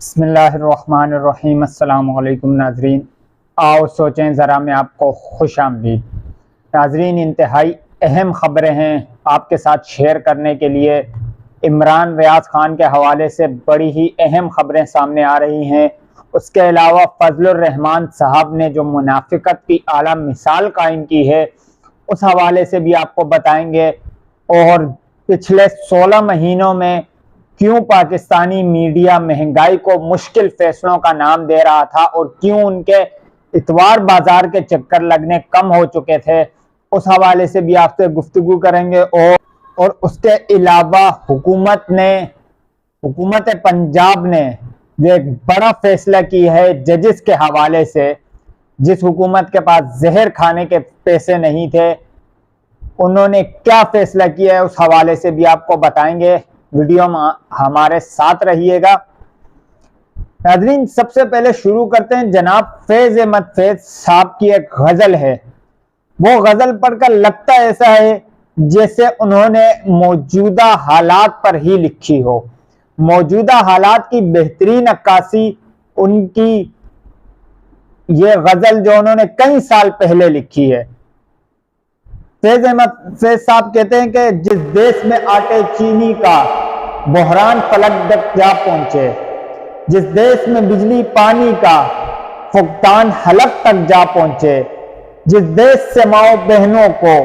बिस्मिल्लाहिर्रहमानिर्रहीम। अस्सलामु अलैकुम नाजरीन। आओ सोचें ज़रा में आपको खुश आमदीद। नाजरीन, इंतहाई अहम ख़बरें हैं आपके साथ शेयर करने के लिए। इमरान रियाज खान के हवाले से बड़ी ही अहम ख़बरें सामने आ रही हैं। उसके अलावा फजलुर रहमान साहब ने जो मुनाफिकत की आला मिसाल कायम की है उस हवाले से भी आपको बताएंगे। और पिछले 16 महीनों में क्यों पाकिस्तानी मीडिया महंगाई को मुश्किल फैसलों का नाम दे रहा था और क्यों उनके इतवार बाजार के चक्कर लगने कम हो चुके थे, उस हवाले से भी आपसे गुफ्तगू करेंगे। और उसके अलावा हुकूमत पंजाब ने जो एक बड़ा फैसला की है जजेस के हवाले से, जिस हुकूमत के पास जहर खाने के पैसे नहीं थे, उन्होंने क्या फैसला किया है उस हवाले से भी आपको बताएंगे। वीडियो में हमारे साथ रहिएगा। नाज़रीन, सबसे पहले शुरू करते हैं। जनाब फैज अहमद फैज साहब की एक गजल है। वो गजल पढ़कर लगता ऐसा है जैसे उन्होंने मौजूदा हालात पर ही लिखी हो। मौजूदा हालात की बेहतरीन अक्कासी उनकी ये गजल जो उन्होंने कई साल पहले लिखी है। फैज अहमद फैज साहब कहते हैं कि जिस देश में आटे चीनी का बहरान पलक तक जा पहुंचे, जिस देश में बिजली पानी का फुकदान हलक तक जा पहुंचे, जिस देश से माओ बहनों को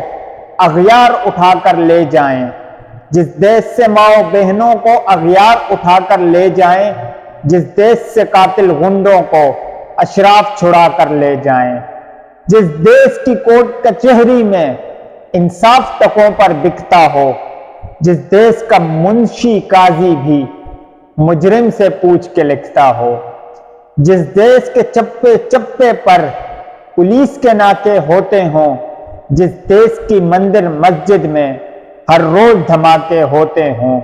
अगयार उठाकर ले जाएं, जिस देश से माओ बहनों को अगयार उठाकर ले जाएं, जिस देश से कातिल गुंडों को अशराफ छुड़ा कर ले जाएं, जिस देश की कोर्ट कचहरी में इंसाफ तकों पर बिकता हो, जिस देश का मुंशी काजी भी मुजरिम से पूछ के लिखता हो, जिस देश के चप्पे चप्पे पर पुलिस के नाके होते हों, जिस देश की मंदिर मस्जिद में हर रोज धमाके होते हों,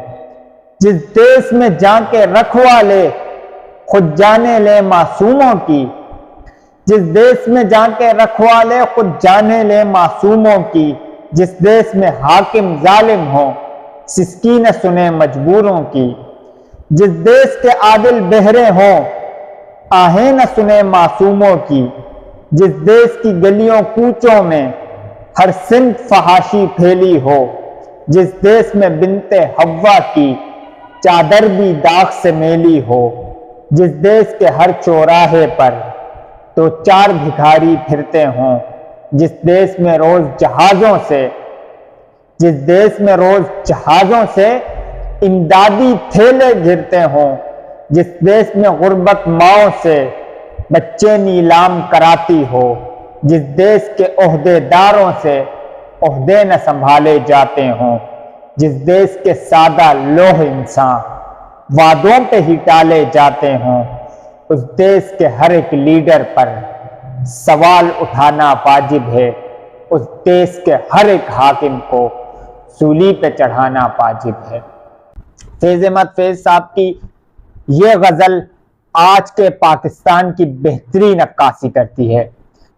जिस देश में जाके रखवाले खुद जाने ले मासूमों की, जिस देश में जाके रखवाले खुद जाने ले मासूमों की, जिस देश में हाकिम जालिम हो सिसकी न सुने मजबूरों की, जिस देश के आदिल बहरे हो आहें न सुने मासूमों की, जिस देश की गलियों कूचों में हर सिंध फहाशी फैली हो, जिस देश में बिनते हव्वा की चादर भी दाग से मेली हो, जिस देश के हर चौराहे पर तो चार भिखारी फिरते हों, जिस देश में रोज जहाजों से इमदादी थैले गिरते हों, जिस देश में गुर्बत माओ से बच्चे नीलाम कराती हो, जिस देश के ओहदेदारों से ओहदे न संभाले जाते हों, जिस देश के सादा लोह इंसान वादों पे ही टाले जाते हों, उस देश के हर एक लीडर पर सवाल उठाना वाजिब है, उस देश के हर एक हाकिम को सूली पे चढ़ाना वाजिब है। फैज अहमद फैज साहब की ये गजल आज के पाकिस्तान की बेहतरीन अक्कासी करती है।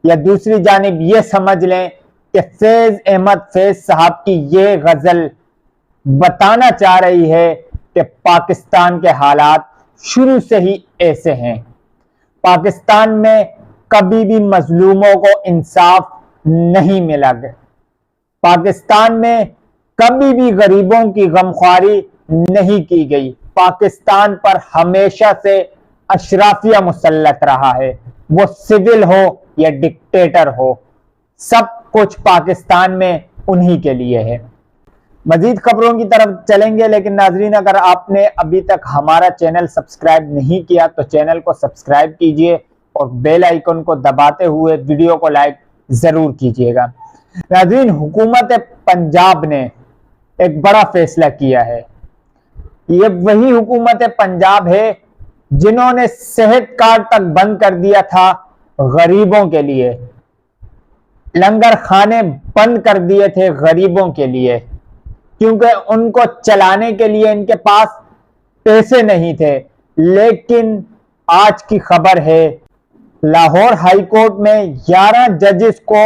या दूसरी जानिब ये समझ लें कि फैज अहमद फैज साहब की ये गजल बताना चाह रही है कि पाकिस्तान के हालात शुरू से ही ऐसे हैं। पाकिस्तान में कभी भी मजलूमों को इंसाफ नहीं मिला। पाकिस्तान में कभी भी गरीबों की गमख्वारी नहीं की गई। पाकिस्तान पर हमेशा से अशराफिया मुसल्लत रहा है, वो सिविल हो या डिक्टेटर हो, सब कुछ पाकिस्तान में उन्हीं के लिए है। मजीद खबरों की तरफ चलेंगे, लेकिन नाजरीन, अगर आपने अभी तक हमारा चैनल सब्सक्राइब नहीं किया तो चैनल को सब्सक्राइब कीजिए और बेल आइकन को दबाते हुए वीडियो को लाइक जरूर कीजिएगा। नाजरीन, हुकूमत पंजाब ने एक बड़ा फैसला किया है। ये वही हुकूमत पंजाब है जिन्होंने सेहत कार्ड तक बंद कर दिया था गरीबों के लिए, लंगर खाने बंद कर दिए थे गरीबों के लिए, क्योंकि उनको चलाने के लिए इनके पास पैसे नहीं थे। लेकिन आज की खबर है, लाहौर हाई कोर्ट में 11 जजेस को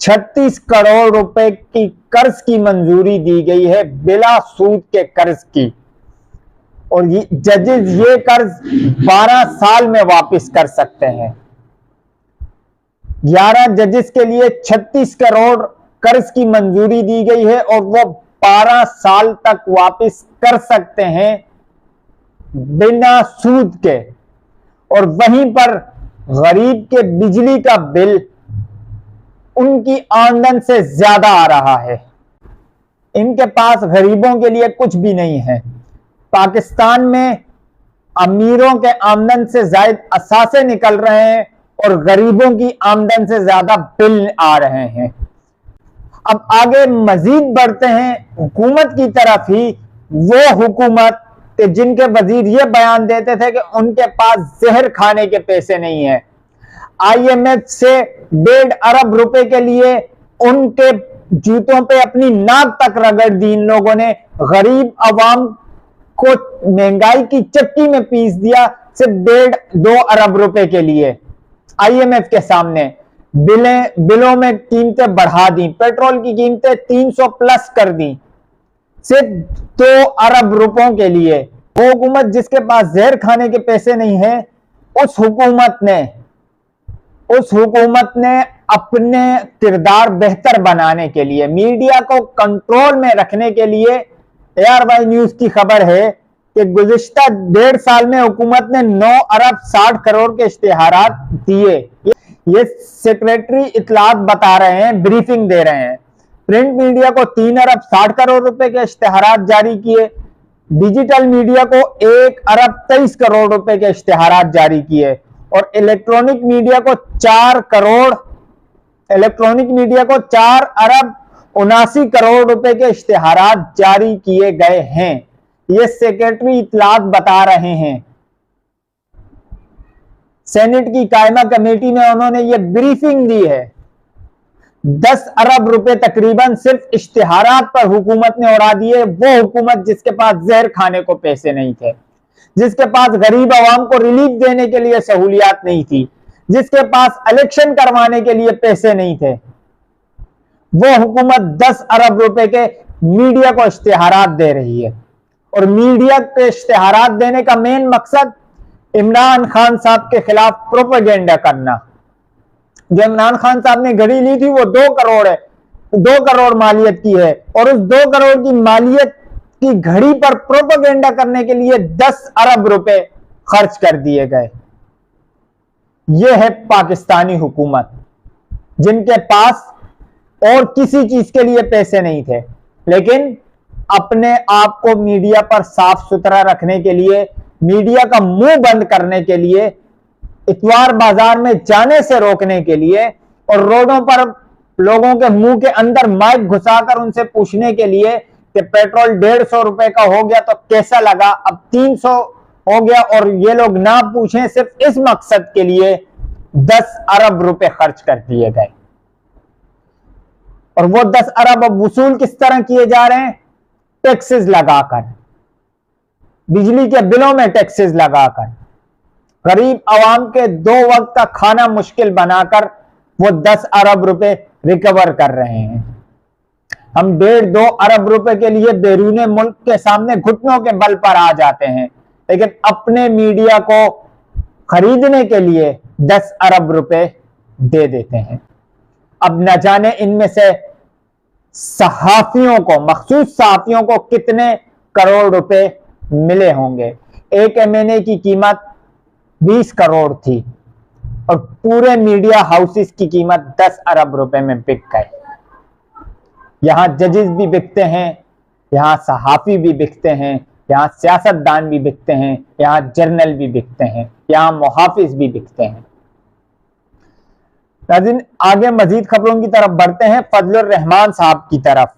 36 करोड़ रुपए की कर्ज की मंजूरी दी गई है, बिला सूद के कर्ज की। और ये जजेस ये कर्ज 12 साल में वापस कर सकते हैं। 11 जजेस के लिए 36 करोड़ कर्ज की मंजूरी दी गई है और वो 12 साल तक वापस कर सकते हैं बिना सूद के। और वहीं पर गरीब के बिजली का बिल उनकी आमदन से ज्यादा आ रहा है। इनके पास गरीबों के लिए कुछ भी नहीं है। पाकिस्तान में अमीरों के आमदन से ज्यादा असासे निकल रहे हैं और गरीबों की आमदन से ज्यादा बिल आ रहे हैं। अब आगे मजीद बढ़ते हैं हुकूमत की तरफ ही। वो हुकूमत कि जिनके वजीर ये बयान देते थे कि उनके पास जहर खाने के पैसे नहीं है। IMF से 1.5 अरब रुपए के लिए उनके जूतों पे अपनी नाक तक रगड़ दी इन लोगों ने। गरीब अवाम को महंगाई की चक्की में पीस दिया सिर्फ 1.5-2 अरब रुपए के लिए। IMF के सामने बिलों में कीमतें बढ़ा दी, पेट्रोल की कीमतें 300 प्लस कर दी सिर्फ 2 अरब रुपयों के लिए। वो हुकूमत जिसके पास जहर खाने के पैसे नहीं है, उस हुकूमत ने अपने किरदार बेहतर बनाने के लिए, मीडिया को कंट्रोल में रखने के लिए, ARY न्यूज की खबर है कि गुज़िश्ता 1.5 साल में हुकूमत ने 9 अरब 60 करोड़ के इश्तिहारात दिए। ये सेक्रेटरी इतलात बता रहे हैं, ब्रीफिंग दे रहे हैं। प्रिंट मीडिया को 3 अरब 60 करोड़ रुपए के इश्तिहारात जारी किए। डिजिटल मीडिया को 1 अरब 23 करोड़ रुपए के इश्तिहारात जारी किए और इलेक्ट्रॉनिक मीडिया को 4 अरब 79 करोड़ रुपए के इश्तिहारात जारी किए गए हैं। ये सेक्रेटरी इतलात बता रहे हैं। सेनेट की कायमा कमेटी में उन्होंने ये ब्रीफिंग दी है। 10 अरब रुपए तकरीबन सिर्फ इश्तिहारात पर हुकूमत ने उड़ा दिए। वो हुकूमत जिसके पास जहर खाने को पैसे नहीं थे, जिसके पास गरीब आवाम को रिलीफ देने के लिए सहूलियात नहीं थी, जिसके पास इलेक्शन करवाने के लिए पैसे नहीं थे, वो हुकूमत 10 अरब रुपए के मीडिया को इश्तिहारात दे रही है। और मीडिया के इश्तिहारात देने का मेन मकसद इमरान खान साहब के खिलाफ प्रोपेगेंडा करना। जो इमरान खान साहब ने घड़ी ली थी वो 2 करोड़ है, 2 करोड़ मालियत की है और उस 2 करोड़ की मालियत की घड़ी पर प्रोपेगेंडा करने के लिए 10 अरब रुपए खर्च कर दिए गए। यह है पाकिस्तानी हुकूमत, जिनके पास और किसी चीज के लिए पैसे नहीं थे, लेकिन अपने आप को मीडिया पर साफ सुथरा रखने के लिए, मीडिया का मुंह बंद करने के लिए, इतवार बाजार में जाने से रोकने के लिए और रोडों पर लोगों के मुंह के अंदर माइक घुसाकर उनसे पूछने के लिए कि पेट्रोल 150 रुपए का हो गया तो कैसा लगा, अब 300 हो गया, और ये लोग ना पूछें, सिर्फ इस मकसद के लिए 10 अरब रुपए खर्च कर दिए गए। और वो 10 अरब अब वसूल किस तरह किए जा रहे हैं? टैक्सेस लगाकर, बिजली के बिलों में टैक्सेस लगाकर, गरीब आवाम के 2 वक्त का खाना मुश्किल बनाकर वो 10 अरब रुपए रिकवर कर रहे हैं। हम 1.5-2 अरब रुपए के लिए बैरूने मुल्क के सामने घुटनों के बल पर आ जाते हैं, लेकिन अपने मीडिया को खरीदने के लिए 10 अरब रुपए दे देते हैं। अब न जाने इनमें से सहाफियों को, मखसूस सहाफियों को कितने करोड़ रुपए मिले होंगे। एक MNA की कीमत 20 करोड़ थी और पूरे मीडिया हाउसेस की कीमत 10 अरब रुपए में बिक गए। यहां जजेस भी बिकते हैं, यहां सहाफी भी बिकते हैं, यहां सियासतदान भी बिकते हैं, यहां जर्नल भी बिकते हैं, यहां मुहाफिज भी बिकते हैं। नाज़रीन, आगे मजीद खबरों की तरफ बढ़ते हैं। फजलुर रहमान साहब की तरफ।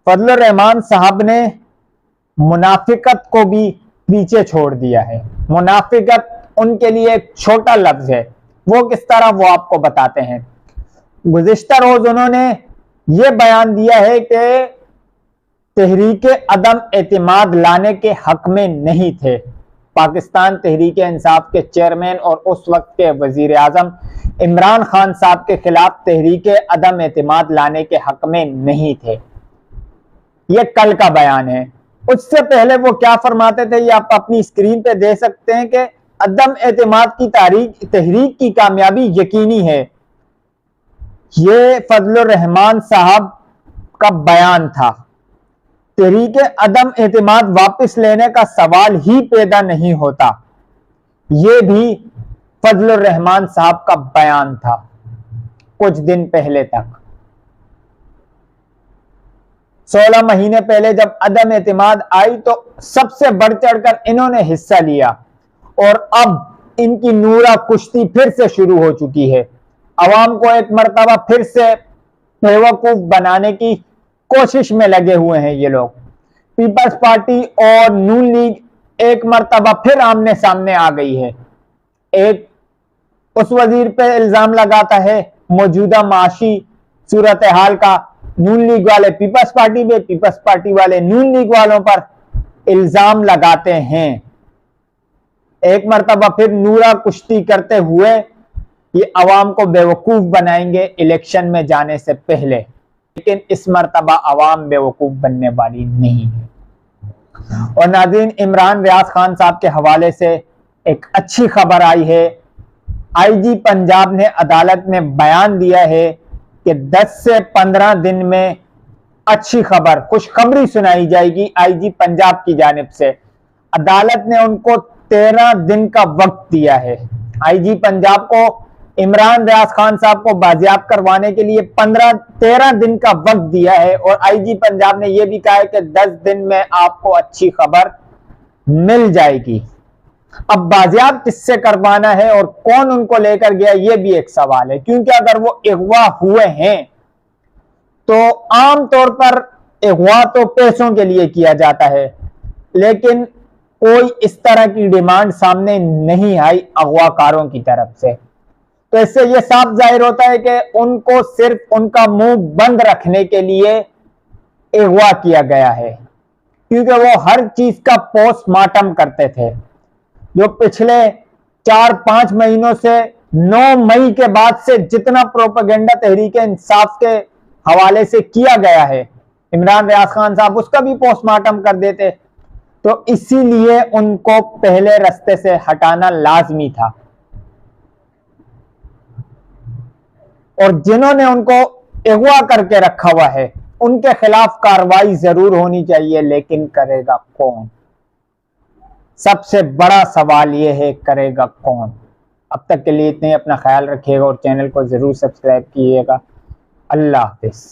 फजलुर रहमान साहब ने मुनाफिकत को भी पीछे छोड़ दिया है। मुनाफिकत उनके लिए एक छोटा लफ्ज है। वो किस तरह, वो आपको बताते हैं। गुज़िश्ता रोज उन्होंने ये बयान दिया है कि तहरीके अदम एतमाद लाने के हक में नहीं थे। पाकिस्तान तहरीक इंसाफ के चेयरमैन और उस वक्त के वजीर आजम इमरान खान साहब के खिलाफ तहरीक अदम एतमाद लाने के हक में नहीं थे। यह कल का बयान है। उससे पहले वो क्या फरमाते थे, ये आप अपनी स्क्रीन पे दे सकते हैं कि अदम एतमाद की तहरीक की कामयाबी यकीनी है। ये फजलुर रहमान साहब का बयान था। तहरीक अदम एतमाद वापस लेने का सवाल ही पैदा नहीं होता। ये भी फजलुर रहमान साहब का बयान था कुछ दिन पहले तक। 16 महीने पहले जब अदम एतमाद आई तो सबसे बढ़ चढ़कर इन्होंने हिस्सा लिया, और अब इनकी नूरा कुश्ती फिर से शुरू हो चुकी है। अवाम को एक मर्तबा फिर से बेवकूफ बनाने की कोशिश में लगे हुए हैं ये लोग। पीपल्स पार्टी और नून लीग एक मर्तबा फिर आमने सामने आ गई है। एक उस वजीर पे इल्जाम लगाता है मौजूदा माशी सूरत हाल का, नून लीग वाले पीपल्स पार्टी पे, पीपल्स पार्टी वाले नून लीग वालों पर इल्जाम लगाते हैं। एक मर्तबा फिर नूरा कुश्ती करते हुए ये अवाम को बेवकूफ बनाएंगे इलेक्शन में जाने से पहले, लेकिन इस मर्तबा अवाम बेवकूफ बनने वाली नहीं है। और नाज़रीन, इमरान रियाज खान साहब के हवाले से एक अच्छी खबर आई है। आईजी पंजाब ने अदालत में बयान दिया है कि 10 से 15 दिन में अच्छी खबर, खुशखबरी सुनाई जाएगी आईजी पंजाब की जानिब से। अदालत ने उनको 13 दिन का वक्त दिया है। आईजी पंजाब को इमरान रियाज खान साहब को बाजियाब करवाने के लिए 13 दिन का वक्त दिया है, और आईजी पंजाब ने यह भी कहा है कि 10 दिन में आपको अच्छी खबर मिल जाएगी। अब बाजियाब किससे करवाना है और कौन उनको लेकर गया, यह भी एक सवाल है, क्योंकि अगर वो अगवा हुए हैं तो आमतौर पर अगवा तो पैसों के लिए किया जाता है, लेकिन कोई इस तरह की डिमांड सामने नहीं आई अगवाकारों की तरफ से। तो इससे यह साफ जाहिर होता है कि उनको सिर्फ उनका मुंह बंद रखने के लिए अगवा किया गया है, क्योंकि वो हर चीज का पोस्टमार्टम करते थे। जो पिछले 4-5 महीनों से 9 मई के बाद से जितना प्रोपेगेंडा तहरीक इंसाफ के हवाले से किया गया है, इमरान रियाज खान साहब उसका भी पोस्टमार्टम कर देते, तो इसीलिए उनको पहले रास्ते से हटाना लाजमी था। और जिन्होंने उनको अगवा करके रखा हुआ है उनके खिलाफ कार्रवाई जरूर होनी चाहिए, लेकिन करेगा कौन? सबसे बड़ा सवाल यह है, करेगा कौन? अब तक के लिए इतने, अपना ख्याल रखिएगा और चैनल को जरूर सब्सक्राइब कीजिएगा। अल्लाह हाफिज।